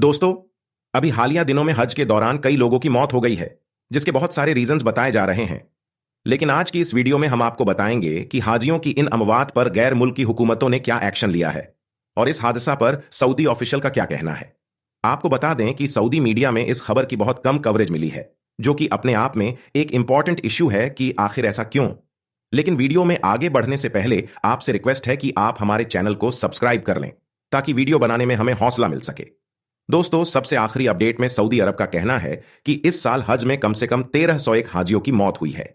दोस्तों, अभी हालिया दिनों में हज के दौरान कई लोगों की मौत हो गई है, जिसके बहुत सारे रीजंस बताए जा रहे हैं। लेकिन आज की इस वीडियो में हम आपको बताएंगे कि हाजियों की इन अमवात पर गैर मुल्की हुकूमतों ने क्या एक्शन लिया है और इस हादसा पर सऊदी ऑफिशियल का क्या कहना है। आपको बता दें कि सऊदी मीडिया में इस खबर की बहुत कम कवरेज मिली है, जो कि अपने आप में एक इंपॉर्टेंट इश्यू है कि आखिर ऐसा क्यों। लेकिन वीडियो में आगे बढ़ने से पहले आपसे रिक्वेस्ट है कि आप हमारे चैनल को सब्सक्राइब कर लें, ताकि वीडियो बनाने में हमें हौसला मिल सके। दोस्तों, सबसे आखिरी अपडेट में सऊदी अरब का कहना है कि इस साल हज में कम से कम 1301 हाजियों की मौत हुई है,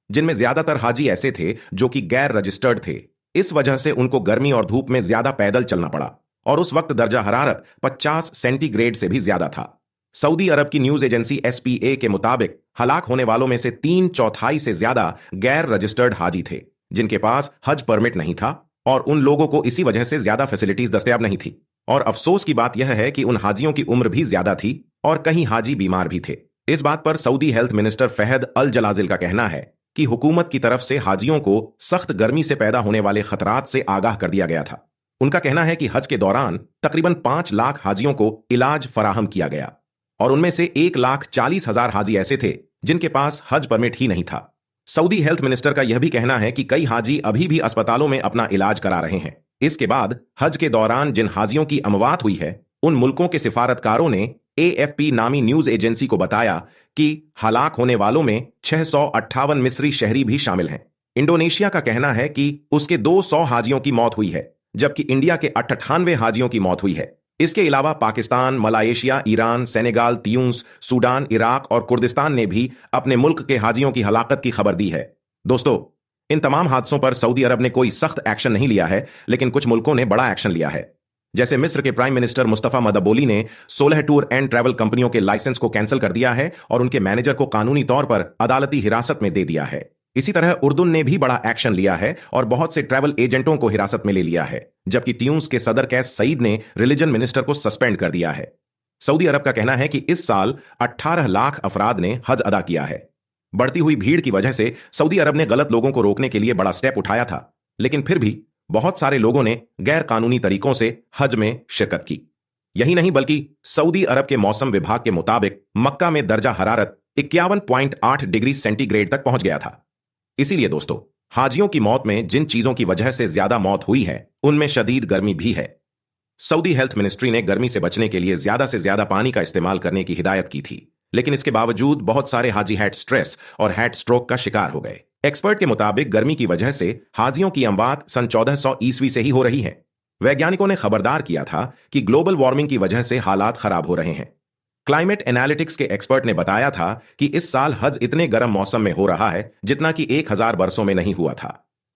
जिनमें ज्यादातर हाजी ऐसे थे जो कि गैर रजिस्टर्ड थे। इस वजह से उनको गर्मी और धूप में ज्यादा पैदल चलना पड़ा और उस वक्त दर्जा हरारत 50 सेंटीग्रेड से भी ज्यादा था। सऊदी अरब की न्यूज एजेंसी SPA के मुताबिक हलाक होने वालों में से 3/4 से ज्यादा गैर रजिस्टर्ड हाजी थे, जिनके पास हज परमिट नहीं था, और उन लोगों को इसी वजह से ज्यादा फैसिलिटीज दस्तयाब नहीं थी। और अफसोस की बात यह है कि उन हाजियों की उम्र भी ज्यादा थी और कहीं हाजी बीमार भी थे। इस बात पर सऊदी हेल्थ मिनिस्टर फहद अल जलाजिल का कहना है कि हुकूमत की तरफ से हाजियों को सख्त गर्मी से पैदा होने वाले खतरात से आगाह कर दिया गया था। उनका कहना है कि हज के दौरान तकरीबन 5 लाख हाजियों को इलाज फराहम किया गया और उनमें से 1,40,000 हाजी ऐसे थे जिनके पास हज परमिट ही नहीं था। सऊदी हेल्थ मिनिस्टर का यह भी कहना है कि कई हाजी अभी भी अस्पतालों में अपना इलाज करा रहे हैं। इसके बाद हज के दौरान जिन हाजियों की अमवात हुई है, उन मुल्कों के सिफारतकारों ने AFP नामी न्यूज एजेंसी को बताया कि हलाक होने वालों में 658 मिस्री शहरी भी शामिल हैं। इंडोनेशिया का कहना है कि उसके 200 हाजियों की मौत हुई है, जबकि इंडिया के 98 हाजियों की मौत हुई है। इसके अलावा Pakistan, Malaysia, Iran, Senegal, Tunis, Sudan, Iraq और कुर्दिस्तान ने भी अपने मुल्क के हाजियों की हलाकत की खबर दी है। दोस्तों, इन तमाम हादसों पर सऊदी अरब ने कोई सख्त एक्शन नहीं लिया है, लेकिन कुछ मुल्कों ने बड़ा एक्शन लिया है। जैसे मिस्र के प्राइम मिनिस्टर मुस्तफा मदबोली ने 16 टूर एंड ट्रैवल कंपनियों के लाइसेंस को कैंसिल कर दिया है और उनके मैनेजर को कानूनी तौर पर अदालती हिरासत में दे दिया है। इसी तरह उर्दून ने भी बड़ा एक्शन लिया है और बहुत से ट्रैवल एजेंटों को हिरासत में ले लिया है, जबकि ट्यूनिस के सदर कैस सईद ने रिलीजन मिनिस्टर को सस्पेंड कर दिया है। सऊदी अरब का कहना है कि इस साल 18 लाख अफराद ने हज अदा किया है। बढ़ती हुई भीड़ की वजह से सऊदी अरब ने गलत लोगों को रोकने के लिए बड़ा स्टेप उठाया था, लेकिन फिर भी बहुत सारे लोगों ने गैर कानूनी तरीकों से हज में शिरकत की। यही नहीं, बल्कि सऊदी अरब के मौसम विभाग के मुताबिक मक्का में दर्जा हरारत 51.8 डिग्री सेंटीग्रेड तक पहुंच गया था। इसीलिए दोस्तों, हाजियों की मौत में जिन चीजों की वजह से ज्यादा मौत हुई है, उनमें शदीद गर्मी भी है। सऊदी हेल्थ मिनिस्ट्री ने गर्मी से बचने के लिए ज्यादा से ज्यादा पानी का इस्तेमाल करने की हिदायत की थी, लेकिन इसके बावजूद बहुत सारे हाजी हार्ट स्ट्रेस और हार्ट स्ट्रोक का शिकार हो गए। एक्सपर्ट के मुताबिक गर्मी की वजह से हाजियों की अमवात सन 1400 ईस्वी से ही हो रही है। वैज्ञानिकों ने खबरदार किया था कि ग्लोबल वार्मिंग की वजह से हालात खराब हो रहे हैं। क्लाइमेट एनालिटिक्स के एक्सपर्ट ने बताया था कि इस साल हज इतने गर्म मौसम में हो रहा है जितना कि 1000 वर्षों में नहीं हुआ था।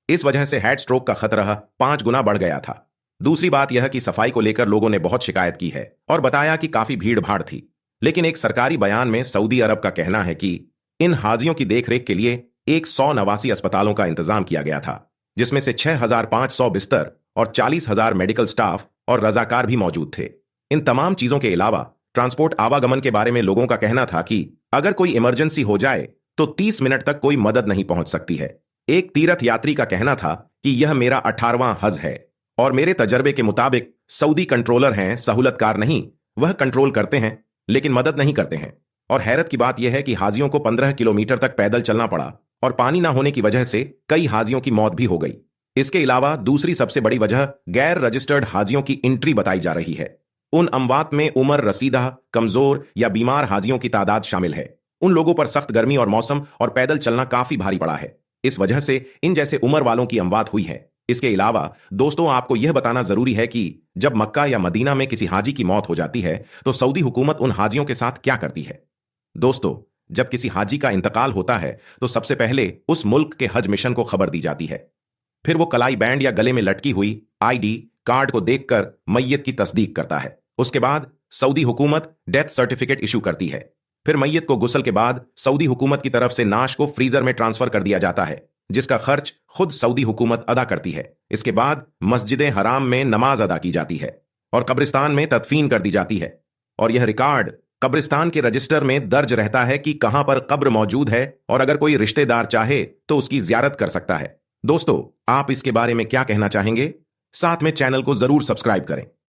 इस वजह से हार्ट स्ट्रोक का खतरा 5 गुना बढ़ गया था। दूसरी बात यह कि सफाई को लेकर लोगों ने बहुत शिकायत की है और बताया कि काफी भीड़ भाड़ थी। लेकिन एक सरकारी बयान में सऊदी अरब का कहना है कि इन हाजियों की देखरेख के लिए 100 नवासी अस्पतालों का इंतजाम किया गया था, जिसमें से 6500 बिस्तर और 40,000 मेडिकल स्टाफ और रजाकार भी मौजूद थे। इन तमाम चीजों के अलावा ट्रांसपोर्ट आवागमन के बारे में लोगों का कहना था कि अगर कोई इमरजेंसी हो जाए तो 30 मिनट तक कोई मदद नहीं पहुंच सकती है। एक तीर्थ यात्री का कहना था कि यह मेरा 18वां हज है और मेरे तजर्बे के मुताबिक सऊदी कंट्रोलर हैं, सहूलतकार नहीं। वह कंट्रोल करते हैं लेकिन मदद नहीं करते हैं। और हैरत की बात यह है कि हाजियों को 15 किलोमीटर तक पैदल चलना पड़ा और पानी ना होने की वजह से कई हाजियों की मौत भी हो गई। इसके अलावा दूसरी सबसे बड़ी वजह गैर रजिस्टर्ड हाजियों की एंट्री बताई जा रही है। उन अमवात में उम्र रसीदा, कमजोर या बीमार हाजियों की तादाद शामिल है। उन लोगों पर सख्त गर्मी और मौसम और पैदल चलना काफी भारी पड़ा है। इस वजह से इन जैसे उम्र वालों की अमवात हुई है। इसके अलावा दोस्तों, आपको यह बताना जरूरी है कि जब मक्का या मदीना में किसी हाजी की मौत हो जाती है तो सऊदी हुकूमत उन हाजियों के साथ क्या करती है। दोस्तों, जब किसी हाजी का इंतकाल होता है तो सबसे पहले उस मुल्क के हज मिशन को खबर दी जाती है। फिर वो कलाई बैंड या गले में लटकी हुई ID कार्ड को देखकर मैयत की तस्दीक करता है। उसके बाद सऊदी हुकूमत डेथ सर्टिफिकेट इशू करती है। फिर मैयत को गुस्ल के बाद सऊदी हुकूमत की तरफ से नाश को फ्रीजर में ट्रांसफर कर दिया जाता है, जिसका खर्च खुद सऊदी हुकूमत अदा करती है। इसके बाद मस्जिद हराम में नमाज अदा की जाती है और कब्रिस्तान में तदफीन कर दी जाती है। और यह रिकॉर्ड कब्रिस्तान के रजिस्टर में दर्ज रहता है कि कहां पर कब्र मौजूद है, और अगर कोई रिश्तेदार चाहे तो उसकी जियारत कर सकता है। दोस्तों, आप इसके बारे में क्या कहना चाहेंगे? साथ में चैनल को जरूर सब्सक्राइब करें।